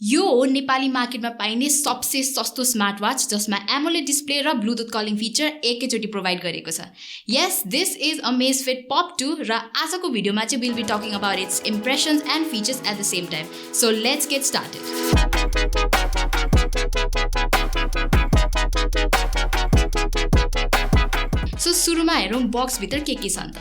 यो नेपाली मार्केटमा पाइने सबसे सस्तो स्मार्ट वाच जसमा AMOLED डिस्प्ले र ब्लुटुथ कलिङ फिचर एकैचोटी प्रोभाइड गरेको छ। यस, दिस इज Amazfit Pop 2 र आजको भिडियोमा चाहिँ we'll be talking about its impressions and features at the same time. So let's get started. So सुरुमा हेरौँ बक्स भित्र के छन् त।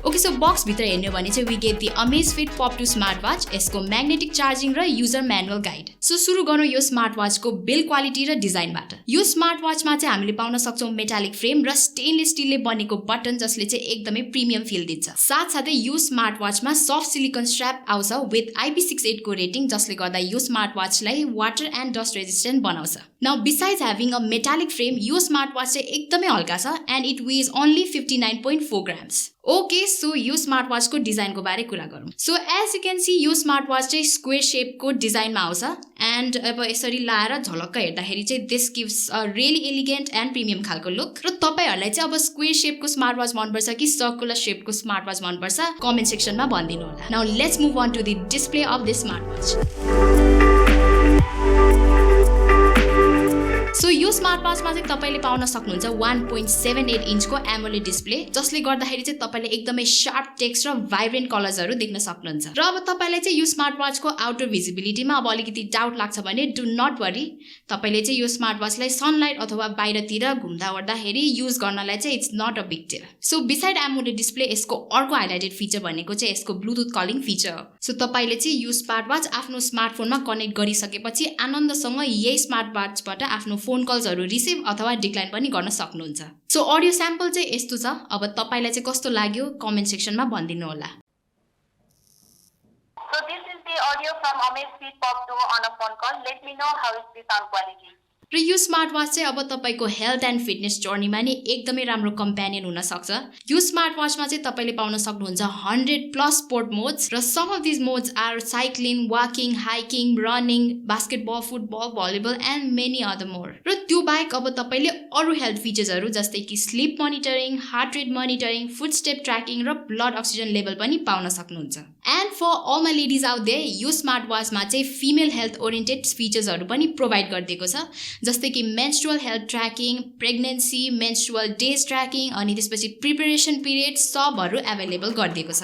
Okay, so box भित्र हेर्ने भने चाहिँ we get the Amazfit Pop 2 smartwatch, यसको magnetic charging र user manual guide. So सुरु गरौँ यो स्मार्टवाच को बिल्ड क्वालिटी र डिजाइनबाट। यो स्मार्टवाचमा चाहिँ हामीले पाउन सक्छौं मेटालिक फ्रेम र स्टेनलेस स्टिलले बनेको बटन जसले चाहिँ एकदमै प्रिमियम फिल दिन्छ। साथसाथै यो स्मार्टवाचमा सफ्ट सिलिकन स्ट्र्याप आउँछ विथ IP68 को रेटिङ जसले गर्दा यो स्मार्टवाचलाई वाटर एन्ड डस्ट रेजिस्टेन्ट बनाउँछ। Now besides having a metallic frame, यो स्मार्टवाच चाहिँ एकदमै हल्का छ and it weighs only 59.4 grams. Okay, so यो स्मार्टवाच को डिजाइन को बारे कुरा गरौँ। So as you can see, यो स्मार्टवाच चाहिँ स्क्वेयर शेप को डिजाइनमा आउँछ and अब यसरी लाएर झलक्क हेर्दाखेरि चाहिँ this gives a really elegant and premium खालको लुक। र तपाईहरुलाई चाहिँ अब स्क्वेयर शेप को स्मार्टवाच मनपर्छ कि सर्कुलर शेप को स्मार्टवाच मनपर्छ कमेन्ट सेक्सनमा भनिदिनु होला। Now let's move on to the display of this smartwatch. So यो स्मार्टवाचमा चाहिँ तपाईले पाउन सक्नुहुन्छ 1.78 इन्चको AMOLED डिस्प्ले जसले गर्दाखेरि चाहिँ तपाईले एकदमै शार्प टेक्स्ट र भाइब्रेन्ट कलर्सहरु देख्न सक्नुहुन्छ। र अब तपाईलाई चाहिँ यो स्मार्टवाचको आउटर भिजिबिलिटीमा अब अलिकति डाउट लाग्छ भने डु नट वरी, तपाईले चाहिँ यो स्मार्टवाचलाई सनलाइट अथवा बाहिरतिर घुम्दा ओर्दाखेरि युज गर्नलाई चाहिँ it's not a big deal. So beside AMOLED display यसको अर्को हाइलाइटेड फिचर भनेको चाहिँ यसको ब्लुटुथ कलिङ फिचर हो। सो तपाईले चाहिँ यो स्मार्टवाच आफ्नो स्मार्टफोनमा कनेक्ट गरिसकेपछि आनन्दसँग यही स्मार्टवाचबाट आफ्नो फोन कल्सहरु रिसिभ अथवा डिक्लाइन पनि गर्न सक्नुहुन्छ। सो अडियो स्याम्पल चाहिँ यस्तो छ। अब तपाईलाई चाहिँ कस्तो लाग्यो कमेन्ट सेक्सनमा भनिदिनु होला। So this is the audio from Amazfit Pop 2 on a phone call. Let me know how is the sound quality. र यो स्मार्टवाच चाहिँ अब तपाईको हेल्थ एन्ड फिटनेस जर्नीमा नि एकदमै राम्रो कम्प्यानियन हुन सक्छ। यो स्मार्टवाचमा चाहिँ तपाईले पाउन सक्नुहुन्छ 100+ स्पोर्ट मोड्स र some of this modes are cycling, walking, hiking, running, basketball, football, volleyball and many other more. र त्यो बाहेक अब तपाईले अरु हेल्थ फिचर्सहरु जस्तै कि sleep monitoring, heart rate monitoring, footstep tracking र ब्लड अक्सिजन लेभल पनि पाउन सक्नुहुन्छ। And for all my ladies out there, यो स्मार्टवाचमा चाहिँ फिमेल हेल्थ ओरिएन्टेड फिचर्सहरु पनि प्रोभाइड गरिदिएको छ जस्तै कि menstrual health tracking, pregnancy, menstrual days tracking अनि त्यसपछि प्रिपरेसन पिरियड सबहरु अवेलेबल गरिदिएको छ।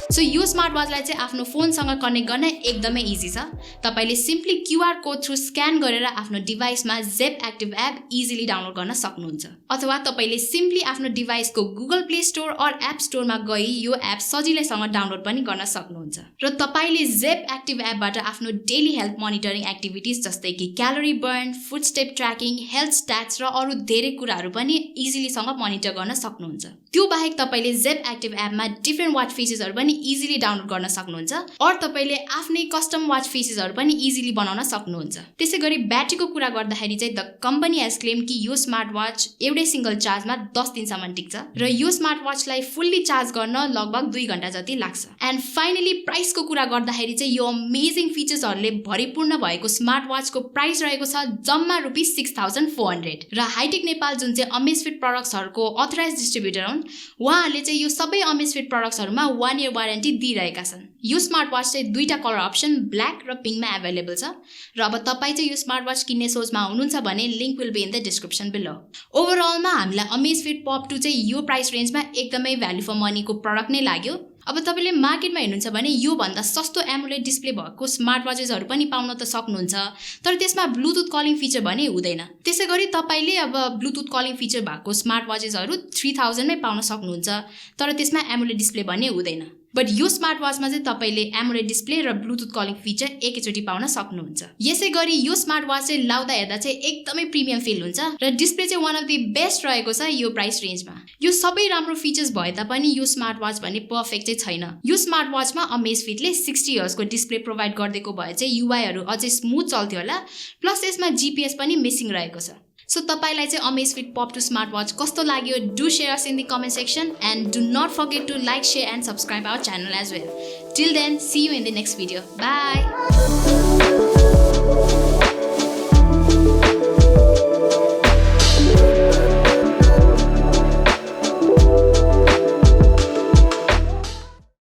सो यो स्मार्टवाचलाई चाहिँ आफ्नो फोनसँग कनेक्ट गर्न एकदमै इजी छ। तपाईले simply QR code through scan गरेर आफ्नो डिभाइसमा Zepp active app easily download गर्न सक्नुहुन्छ अथवा तपाईले सिम्पली आफ्नो डिभाइसको Google play store or app स्टोरमा गई यो एप सजिलैसँग डाउनलोड पनि गर्न सक्नुहुन्छ। र तपाईले जेप एक्टिभ एपबाट आफ्नो डेली हेल्थ मोनिटरिङ एक्टिभिटीज जस्तै कि calorie burn, footstep tracking, health stats र अरु धेरै कुराहरु पनि इजिलीसँग मोनिटर गर्न सक्नुहुन्छ। त्यो बाहेक तपाईले जेप एक्टिभ एपमा डिफरेन्ट वाच फेसेसहरु पनि इजिली डाउनलोड गर्न सक्नुहुन्छ और तपाईले आफ्नै कस्टम वाच फेसेसहरु पनि इजिली बनाउन सक्नुहुन्छ। त्यसैगरी ब्याट्रीको कुरा गर्दाखेरि चाहिँ द कम्पनी हैज क्लेम कि यो स्मार्टवाच एउटै सिंगल चार्जमा 10 दिनसम्म टिक्छ र यो स्मार्टवाचलाई फुल्ली चार्ज गर्न लगभग 2 घण्टा जति लाग्छ। एन्ड फाइनली प्राइसको कुरा गर्दाखेरि चाहिँ यो अमेजिङ फिचर्सहरुले भरिपूर्ण भएको स्मार्टवाचको प्राइस रहेको छ जम्मा रुपैयाँ 6400 र हाइटेक नेपाल जुन चाहिँ Amazfit प्रोडक्ट्सहरुको अथोराइज्ड डिस्ट्रिब्युटर हुन् उहाँहरूले चाहिँ यो सबै Amazfit प्रोडक्ट्सहरुमा 1 इयर वारेन्टी दिइरहेका छन्। यो स्मार्टवाच चाहिँ दुईटा कलर अप्सन ब्ल्याक र पिङ्कमा अवेलेबल छ र अब तपाई चाहिँ यो स्मार्टवाच किन्ने सोचमा हुनुहुन्छ भने link will be in the description below. ओभरअलमा हामीलाई Amazfit Pop 2 चाहिँ यो प्राइस रेन्जमा एकदमै भ्यालु फर मनीको प्रोडक्ट नै लाग्यो। अब तपाईले मार्केटमा हेर्नुहुन्छ भने यो भन्दा सस्तो AMOLED डिस्प्ले भएको स्मार्टवाचेसहरु पनि पाउन त सक्नुहुन्छ तर त्यसमा ब्लुटुथ कलिङ फिचर भने हुँदैन। त्यसैगरी तपाईले अब ब्लुटुथ कलिङ फिचर भएको स्मार्टवाचेसहरु 3000 मै पाउन सक्नुहुन्छ तर त्यसमा AMOLED डिस्प्ले भने हुँदैन। बट यो स्मार्टवाचमा चाहिँ तपाईले AMOLED डिस्प्ले र ब्लुटुथ कलिङ फिचर एकैचोटी पाउन सक्नुहुन्छ। यसैगरी यो स्मार्टवाच चाहिँ लाउँदा हेर्दा चाहिँ एकदमै प्रिमियम फिल हुन्छ र डिस्प्ले चाहिँ वान अफ द बेस्ट रहेको छ यो प्राइस रेन्जमा। यो सबै राम्रो फिचर्स भए तापनि यो स्मार्टवाच भने पर्फेक्ट चाहिँ छैन। यो स्मार्टवाचमा Amazfitले 60 हर्ट्ज को डिस्प्ले प्रोभाइड गरिदिएको भए चाहिँ UI हरु अझै स्मुथ चल्थ्यो होला प्लस यसमा GPS पनि मिसिङ रहेको छ। So तपाईलाई चाहिँ Amazfit Pop 2 smartwatch कस्तो लाग्यो? Do share us in the comment section and do not forget to like, share and subscribe our channel as well. Till then, see you in the next video. Bye.